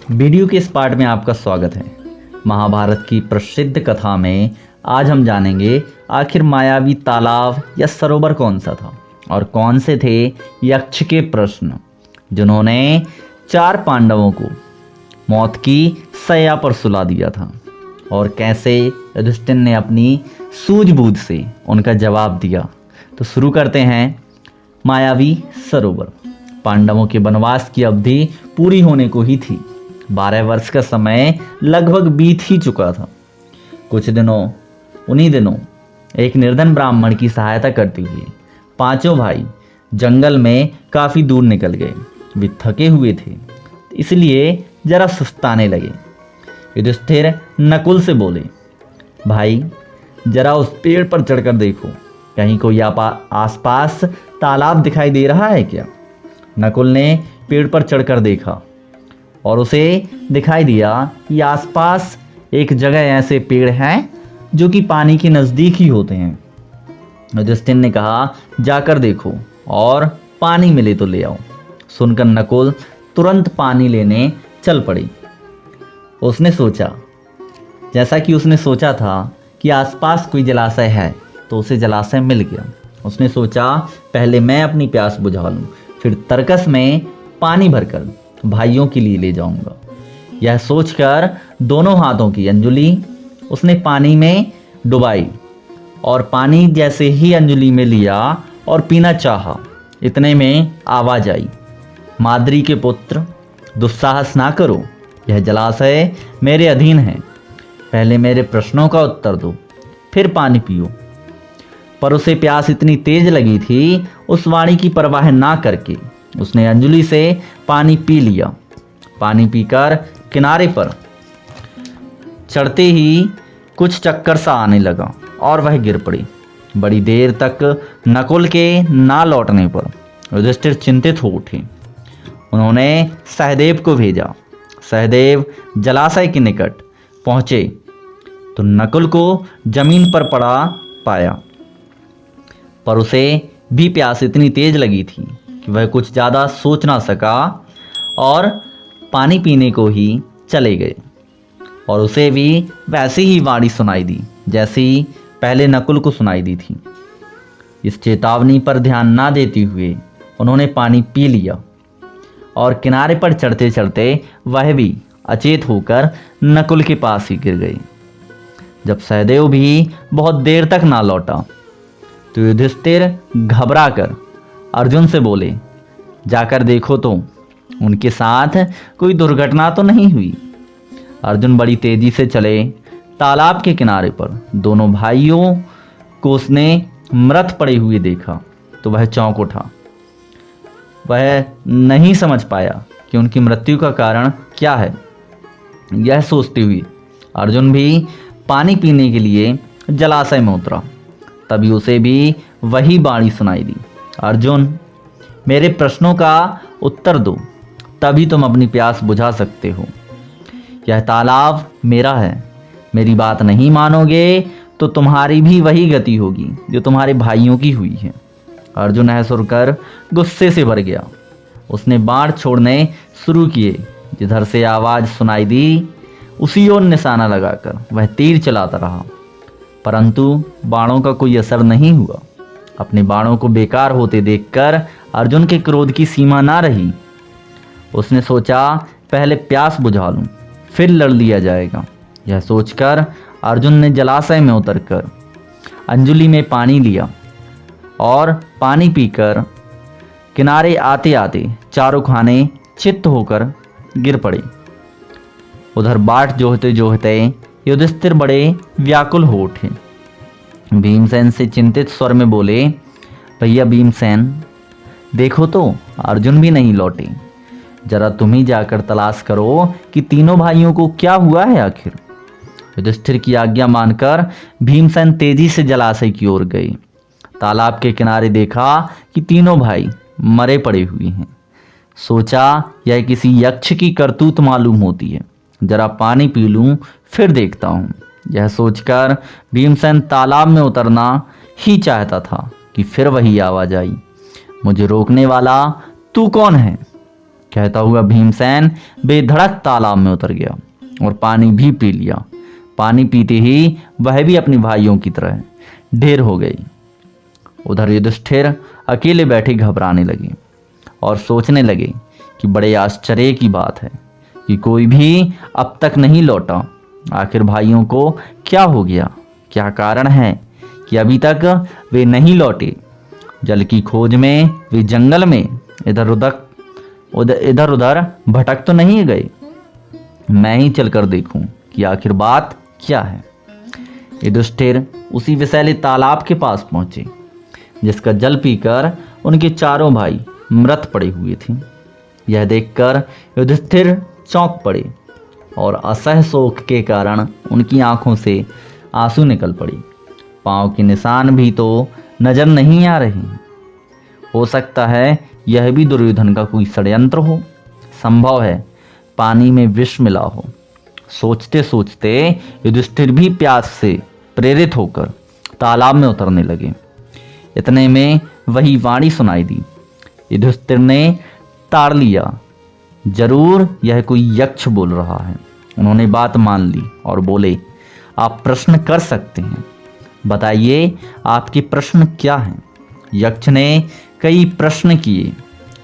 Video के इस part में आपका स्वागत है। महाभारत की प्रसिद्ध कथा में आज हम जानेंगे आखिर मायावी तालाब या सरोवर कौन सा था और कौन से थे यक्ष के प्रश्न जिन्होंने 4 पांडवों को मौत की सया पर सुला दिया था और कैसे युधिष्ठिर ने अपनी सूझबूझ से उनका जवाब दिया। तो शुरू करते हैं। मायावी सरोवर। पांडवों के वनवास की अवधि पूरी होने को ही थी। 12 वर्ष का समय लगभग बीत ही चुका था। उन्हीं दिनों एक निर्धन ब्राह्मण की सहायता करते हुए 5 भाई जंगल में काफ़ी दूर निकल गए। वे थके हुए थे, इसलिए जरा सुस्ताने लगे। युधिष्ठिर नकुल से बोले, भाई जरा उस पेड़ पर चढ़कर देखो, कहीं कोई आसपास तालाब दिखाई दे रहा है क्या? नकुल ने पेड़ पर चढ़कर देखा और उसे दिखाई दिया कि आसपास एक जगह ऐसे पेड़ हैं जो कि पानी के नज़दीक ही होते हैं। युधिष्ठिर ने कहा, जाकर देखो और पानी मिले तो ले आओ। सुनकर नकुल तुरंत पानी लेने चल पड़ी। जैसा कि उसने सोचा था कि आसपास कोई जलाशय है तो उसे जलाशय मिल गया। उसने सोचा पहले मैं अपनी प्यास बुझा लूँ, फिर तरकस में पानी भरकर भाइयों के लिए ले जाऊंगा। यह सोचकर दोनों हाथों की अंजुली उसने पानी में डुबाई और पानी जैसे ही अंजुली में लिया और पीना चाहा, इतने में आवाज आई, माद्री के पुत्र, दुस्साहस ना करो, यह जलाशय मेरे अधीन है। पहले मेरे प्रश्नों का उत्तर दो, फिर पानी पियो। पर उसे प्यास इतनी तेज लगी थी, उस वाणी की परवाह ना करके उसने अंजुली से पानी पी लिया। पानी पीकर किनारे पर चढ़ते ही कुछ चक्कर सा आने लगा और वह गिर पड़ी। बड़ी देर तक नकुल के ना लौटने पर युधिष्ठिर चिंतित हो उठे। उन्होंने सहदेव को भेजा। सहदेव जलाशय के निकट पहुँचे तो नकुल को जमीन पर पड़ा पाया, पर उसे भी प्यास इतनी तेज लगी थी कि वह कुछ ज़्यादा सोच ना सका और पानी पीने को ही चले गए। और उसे भी वैसी ही वाणी सुनाई दी जैसी पहले नकुल को सुनाई दी थी। इस चेतावनी पर ध्यान ना देते हुए उन्होंने पानी पी लिया और किनारे पर चढ़ते चढ़ते वह भी अचेत होकर नकुल के पास ही गिर गए। जब सहदेव भी बहुत देर तक ना लौटा तो युधिष्ठिर घबरा कर अर्जुन से बोले, जाकर देखो तो उनके साथ कोई दुर्घटना तो नहीं हुई। अर्जुन बड़ी तेजी से चले। तालाब के किनारे पर दोनों भाइयों को उसने मृत पड़े हुए देखा तो वह चौंक उठा। वह नहीं समझ पाया कि उनकी मृत्यु का कारण क्या है। यह सोचते हुए अर्जुन भी पानी पीने के लिए जलाशय में उतरा। तभी उसे भी वही वाणी सुनाई दी, अर्जुन मेरे प्रश्नों का उत्तर दो, तभी तुम अपनी प्यास बुझा सकते हो। यह तालाब मेरा है, मेरी बात नहीं मानोगे तो तुम्हारी भी वही गति होगी जो तुम्हारे भाइयों की हुई है। अर्जुन यह सुनकर गुस्से से भर गया। उसने बाण छोड़ने शुरू किए। जिधर से आवाज़ सुनाई दी उसी ओर निशाना लगाकर वह तीर चलाता रहा, परंतु बाणों का कोई असर नहीं हुआ। अपने बाणों को बेकार होते देखकर अर्जुन के क्रोध की सीमा ना रही। उसने सोचा पहले प्यास बुझा लूं, फिर लड़ लिया जाएगा। यह सोचकर अर्जुन ने जलाशय में उतरकर अंजुली में पानी लिया और पानी पीकर किनारे आते आते चारों खाने चित्त होकर गिर पड़े। उधर बाट जोहते जोहते युधिष्ठिर बड़े व्याकुल हो उठे। भीमसेन से चिंतित स्वर में बोले, भैया भीमसेन, देखो तो अर्जुन भी नहीं लौटे। जरा तुम ही जाकर तलाश करो कि तीनों भाइयों को क्या हुआ है आखिर। युधिष्ठिर की आज्ञा मानकर भीमसेन तेजी से जलाशय की ओर गए। तालाब के किनारे देखा कि तीनों भाई मरे पड़े हुए हैं। सोचा यह किसी यक्ष की करतूत मालूम होती है, जरा पानी पी लूं फिर देखता हूँ। यह सोचकर भीमसेन तालाब में उतरना ही चाहता था कि फिर वही आवाज आई, मुझे रोकने वाला तू कौन है? कहता हुआ भीमसेन बेधड़क तालाब में उतर गया और पानी भी पी लिया। पानी पीते ही वह भी अपने भाइयों की तरह ढेर हो गई। उधर युधिष्ठिर अकेले बैठे घबराने लगे और सोचने लगे कि बड़े आश्चर्य की बात है कि कोई भी अब तक नहीं लौटा। आखिर भाइयों को क्या हो गया? क्या कारण है कि अभी तक वे नहीं लौटे? जल की खोज में वे जंगल में इधर उधर भटक तो नहीं गए? मैं ही चलकर देखूं कि आखिर बात क्या है। युधिष्ठिर उसी विषैले तालाब के पास पहुंचे जिसका जल पीकर उनके चारों भाई मृत पड़े हुए थे। यह देखकर युधिष्ठिर चौंक पड़े और असह्य शोक के कारण उनकी आंखों से आंसू निकल पड़ी। पांव के निशान भी तो नजर नहीं आ रहे। हो सकता है यह भी दुर्योधन का कोई षड्यंत्र हो। संभव है पानी में विष मिला हो। सोचते सोचते युधिष्ठिर भी प्यास से प्रेरित होकर तालाब में उतरने लगे। इतने में वही वाणी सुनाई दी। युधिष्ठिर ने ताड़ लिया, जरूर यह कोई यक्ष बोल रहा है। उन्होंने बात मान ली और बोले, आप प्रश्न कर सकते हैं, बताइए आपके प्रश्न क्या हैं। यक्ष ने कई प्रश्न किए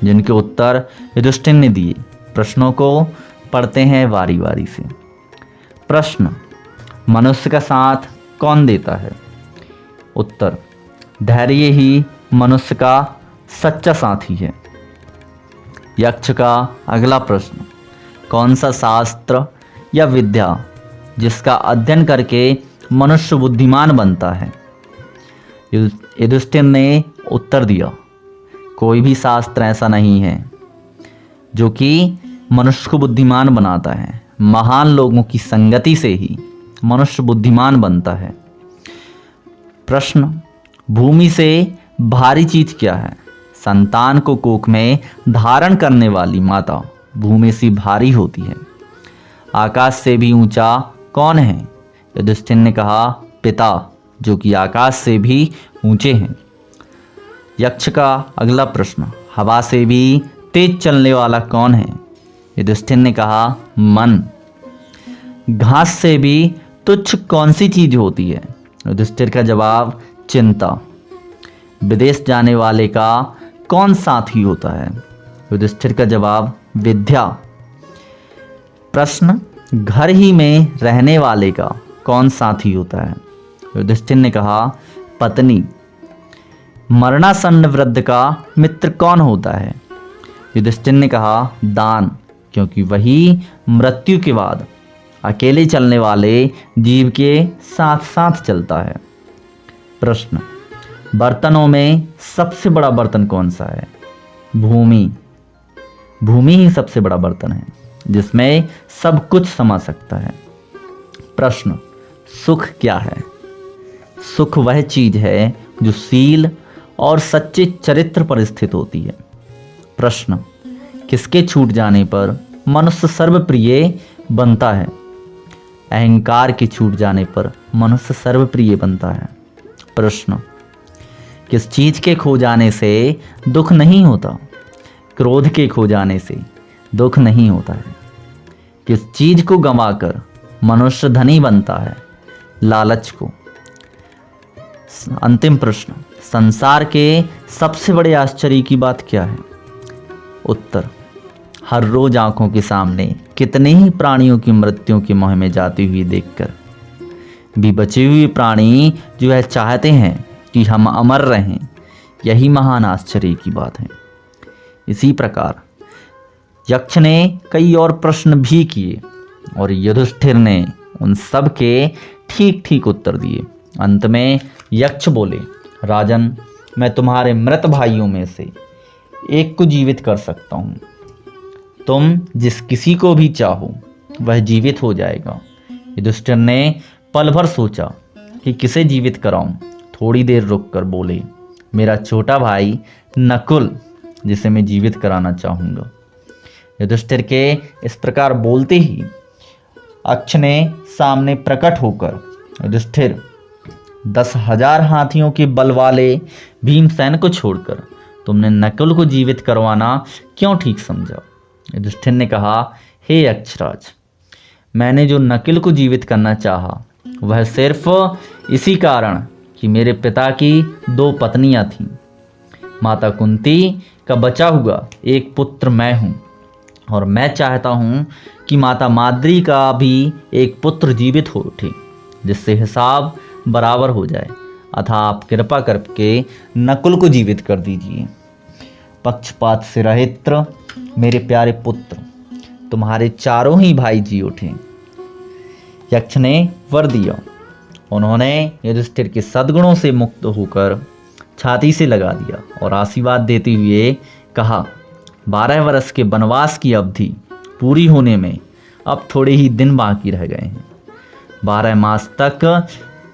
जिनके उत्तर युधिष्ठिर ने दिए। प्रश्नों को पढ़ते हैं वारी वारी से। प्रश्न, मनुष्य का साथ कौन देता है? उत्तर, धैर्य ही मनुष्य का सच्चा साथी है। यक्ष का अगला प्रश्न, कौन सा शास्त्र या विद्या जिसका अध्ययन करके मनुष्य बुद्धिमान बनता है? युधिष्ठिर ने उत्तर दिया, कोई भी शास्त्र ऐसा नहीं है जो कि मनुष्य को बुद्धिमान बनाता है। महान लोगों की संगति से ही मनुष्य बुद्धिमान बनता है। प्रश्न, भूमि से भारी चीज क्या है? संतान को कोख में धारण करने वाली माता भूमि से भारी होती है। आकाश से भी ऊंचा कौन है? युधिष्ठिर ने कहा, पिता, जो कि आकाश से भी ऊंचे हैं। यक्ष का अगला प्रश्न, हवा से भी तेज चलने वाला कौन है? युधिष्ठिर ने कहा, मन। घास से भी तुच्छ कौन सी चीज होती है? युधिष्ठिर का जवाब, चिंता। विदेश जाने वाले का कौन साथी होता है? युधिष्ठिर का जवाब, विद्या। प्रश्न, घर ही में रहने वाले का कौन साथी होता है? युधिष्ठिर ने कहा, पत्नी। मरणासन्न वृद्ध का मित्र कौन होता है? युधिष्ठिर ने कहा, दान, क्योंकि वही मृत्यु के बाद अकेले चलने वाले जीव के साथ साथ चलता है। प्रश्न, बर्तनों में सबसे बड़ा बर्तन कौन सा है? भूमि। भूमि ही सबसे बड़ा बर्तन है जिसमें सब कुछ समा सकता है। प्रश्न, सुख क्या है? सुख वह चीज है जो शील और सच्चे चरित्र पर स्थित होती है। प्रश्न, किसके छूट जाने पर मनुष्य सर्वप्रिय बनता है? अहंकार के छूट जाने पर मनुष्य सर्वप्रिय बनता है। प्रश्न, किस चीज के खो जाने से दुख नहीं होता? क्रोध के खो जाने से दुख नहीं होता है। किस चीज को गंवाकर मनुष्य धनी बनता है? लालच को। अंतिम प्रश्न, संसार के सबसे बड़े आश्चर्य की बात क्या है? उत्तर, हर रोज आंखों के सामने कितने ही प्राणियों की मृत्यु के मोह में जाती हुई देखकर भी बचे हुए प्राणी जो है चाहते हैं कि हम अमर रहें, यही महान आश्चर्य की बात है। इसी प्रकार यक्ष ने कई और प्रश्न भी किए और युधिष्ठिर ने उन सब के ठीक ठीक उत्तर दिए। अंत में यक्ष बोले, राजन, मैं तुम्हारे मृत भाइयों में से एक को जीवित कर सकता हूँ। तुम जिस किसी को भी चाहो वह जीवित हो जाएगा। युधिष्ठिर ने पल भर सोचा कि किसे जीवित कराऊं। थोड़ी देर रुककर बोले, मेरा छोटा भाई नकुल, जिसे मैं जीवित कराना चाहूँगा। युधिष्ठिर के इस प्रकार बोलते ही अक्ष ने सामने प्रकट होकर, युधिष्ठिर, 10,000 हाथियों के बल वाले भीमसेन को छोड़कर तुमने नकुल को जीवित करवाना क्यों ठीक समझा? युधिष्ठिर ने कहा, हे यक्षराज, मैंने जो नकुल को जीवित करना चाहा वह सिर्फ इसी कारण कि मेरे पिता की 2 पत्नियां थीं। माता कुंती का बचा हुआ एक पुत्र मैं हूँ और मैं चाहता हूँ कि माता माद्री का भी एक पुत्र जीवित हो उठे, जिससे हिसाब बराबर हो जाए। अतः आप कृपा करके नकुल को जीवित कर दीजिए। पक्षपात से रहित मेरे प्यारे पुत्र, तुम्हारे चारों ही भाई जी उठे। यक्ष ने वर दिया। उन्होंने युधिष्ठिर के सद्गुणों से मुक्त होकर छाती से लगा दिया और आशीर्वाद देते हुए कहा, 12 वर्ष के वनवास की अवधि पूरी होने में अब थोड़े ही दिन बाकी रह गए हैं। 12 मास तक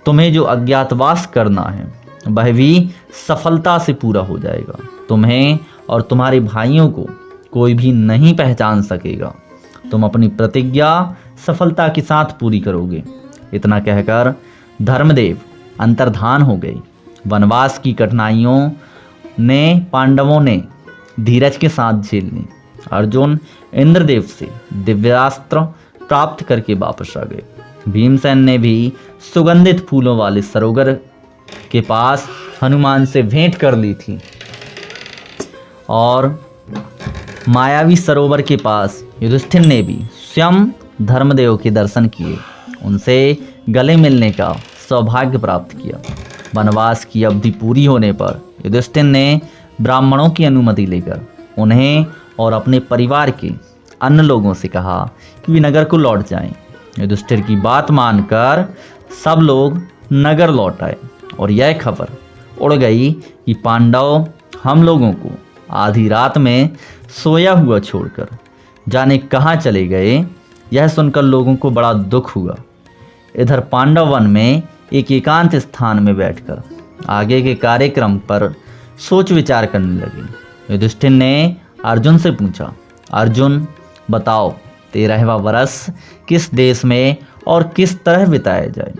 तुम्हें जो अज्ञातवास करना है वह भी सफलता से पूरा हो जाएगा। तुम्हें और तुम्हारे भाइयों को कोई भी नहीं पहचान सकेगा। तुम अपनी प्रतिज्ञा सफलता के साथ पूरी करोगे। इतना कहकर धर्मदेव अंतर्धान हो गए। वनवास की कठिनाइयों ने पांडवों ने धीरज के साथ झेल ली। अर्जुन इंद्रदेव से दिव्यास्त्र प्राप्त करके वापस आ गए। भीमसेन ने भी सुगंधित फूलों वाले सरोवर के पास हनुमान से भेंट कर ली थी और मायावी सरोवर के पास युधिष्ठिर ने भी स्वयं धर्मदेव के दर्शन किए। उनसे गले मिलने का सौभाग्य प्राप्त किया। वनवास की अवधि पूरी होने पर युधिष्ठिर ने ब्राह्मणों की अनुमति लेकर उन्हें और अपने परिवार के अन्य लोगों से कहा कि वे नगर को लौट जाएं। युधिष्ठिर की बात मानकर सब लोग नगर लौट आए और यह खबर उड़ गई कि पांडव हम लोगों को आधी रात में सोया हुआ छोड़कर जाने कहाँ चले गए। यह सुनकर लोगों को बड़ा दुख हुआ। इधर पांडव वन में एक एकांत स्थान में बैठकर आगे के कार्यक्रम पर सोच विचार करने लगे। युधिष्ठिर ने अर्जुन से पूछा, अर्जुन बताओ 13वां वर्ष किस देश में और किस तरह बिताया जाए।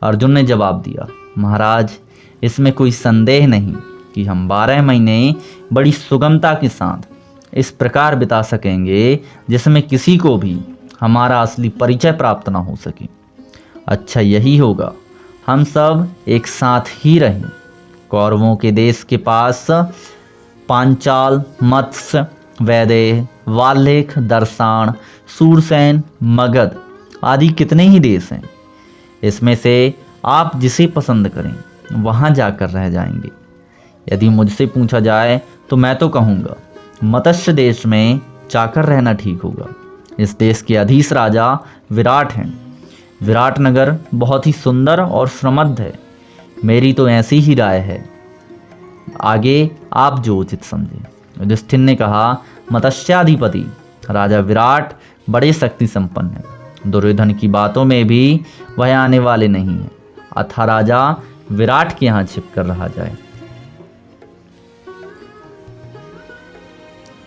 अर्जुन ने जवाब दिया, महाराज इसमें कोई संदेह नहीं कि हम 12 महीने बड़ी सुगमता के साथ इस प्रकार बिता सकेंगे जिसमें किसी को भी हमारा असली परिचय प्राप्त ना हो सके। अच्छा यही होगा, हम सब एक साथ ही रहें। कौरवों के देश के पास पांचाल, मत्स्य, वैदेह, वाल्मीक, दर्शान, सूरसेन, मगध आदि कितने ही देश हैं। इसमें से आप जिसे पसंद करें वहाँ जाकर रह जाएंगे। यदि मुझसे पूछा जाए तो मैं तो कहूँगा मत्स्य देश में जाकर रहना ठीक होगा। इस देश के अधीश राजा विराट हैं। विराट नगर बहुत ही सुंदर और समृद्ध है। मेरी तो ऐसी ही राय है, आगे आप जो उचित समझें। युधिष्ठिर ने कहा, मत्स्याधिपति राजा विराट बड़े शक्ति संपन्न है। दुर्योधन की बातों में भी वह आने वाले नहीं है। अतः राजा विराट के यहाँ छिप कर रहा जाए।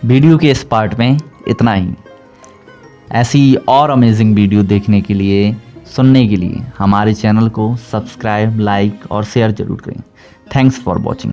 वीडियो के इस पार्ट में इतना ही। ऐसी और अमेजिंग वीडियो देखने के लिए, सुनने के लिए हमारे चैनल को सब्सक्राइब, लाइक और शेयर जरूर करें। Thanks for watching.